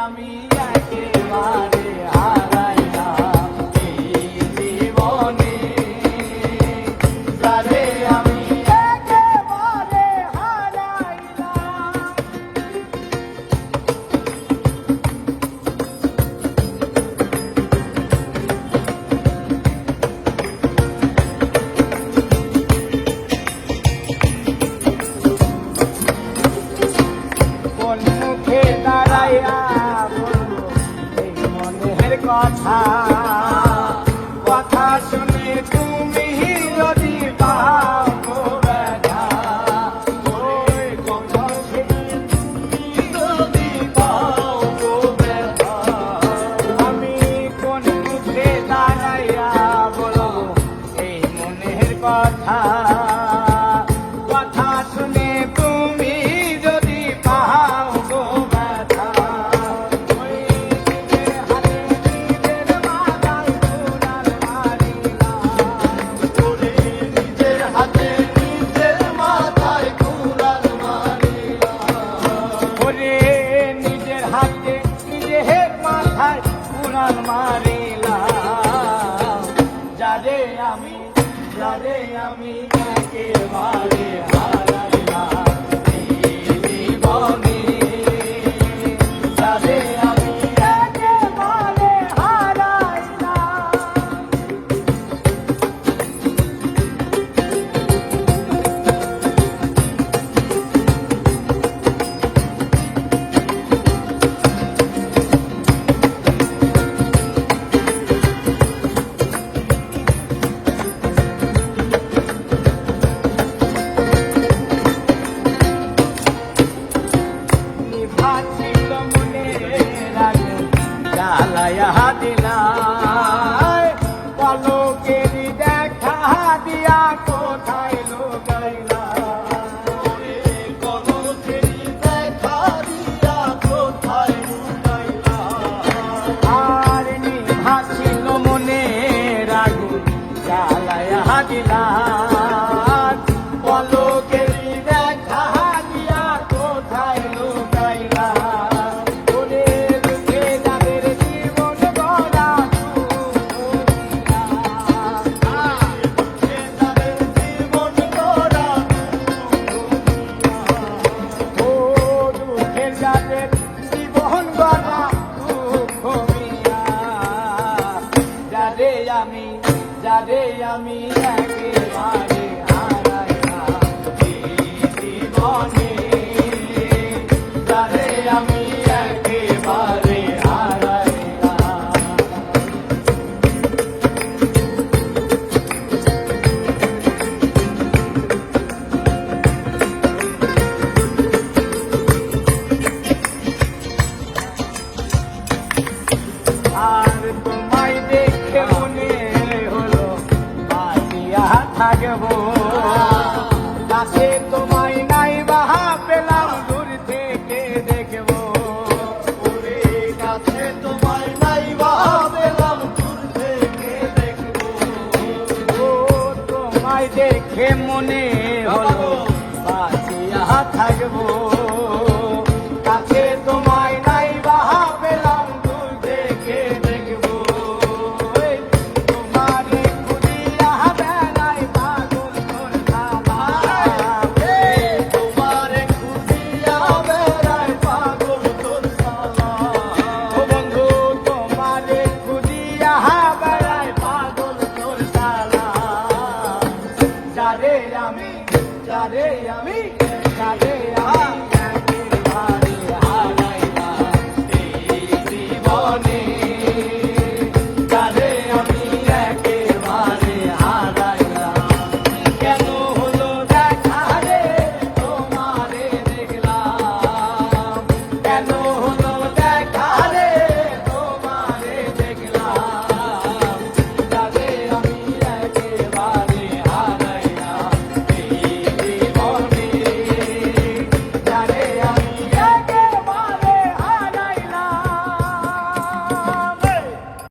আমি একেবারে হারাইলাম এই জীবনে, যারে আমি একেবারে হারাইলাম। কোন মুখে দাঁড়াইয়া বলবো এই মনের কথা, কথা শুনে তুমি যদি পাও গো ব্যথা, ওই কথা শুনে তুমি যদি পাও গো ব্যথা। আমি কোন মুখে দাঁড়াইয়া বলবো এই মনের কথা, কথা শুনে তুমি যদি পাও গো ব্যথা। ওই নিজের হাতে নিজের মাথায় কুড়াল মারিলাম, ওরে নিজের হাতে নিজের মাথায় কুড়াল মারিলাম, ওরে নিজের হাতে নিজের মাথায় কুড়াল মারিলাম। যারে আমি একেবারে হারাইলাম এই জীবনে, যারে আমি একেবারে হারাইলাম। নিভাছিল মনের আগুন জ্বালাইয়া দিলাই, পলকের দেখা দিয়া কোথায় লুকাইলা, পলকের দেখা দিয়া কোথায় লুকাইলা। আর নিভাছিল মনের আগুন জ্বালাইয়া দিলাই, পলকের দেখা দিয়া কোথায় লুকাইলা। ওরে দুঃখে যাদের জীবন গড়া দুঃখে যাদের জীবন গড়া, ও দুঃখে যাদের জীবন গড়া দুঃখ মিয়া, যারে আমি একেবারে হারাইলাম এই জীবনে, যারে আমি একেবারে হারাইলাম। আর তোমায় দেখে মনে হলো বাঁচিয়া থাকবো, কাছে তোমায় নাই বাহা পেলাম দূর থেকে দেখবো, ওরে কাছে তোমায় নাই বাহা পেলাম দূর থেকে দেখবো। ও তোমায় দেখে মনে হলো বাঁচিয়া থাকবো, কাছে তোমায় নাই বাহা পেলাম দূর থেকে দেখবো। তোমারে খুঁজিয়া বেড়াই পাগল তোর সালাম, তোমারে খুঁজিয়া বেড়াই পাগল তোর সালাম। ও বন্ধু তোমারে খুঁজিয়া বেড়াই পাগল তোর সালাম। যারে আমি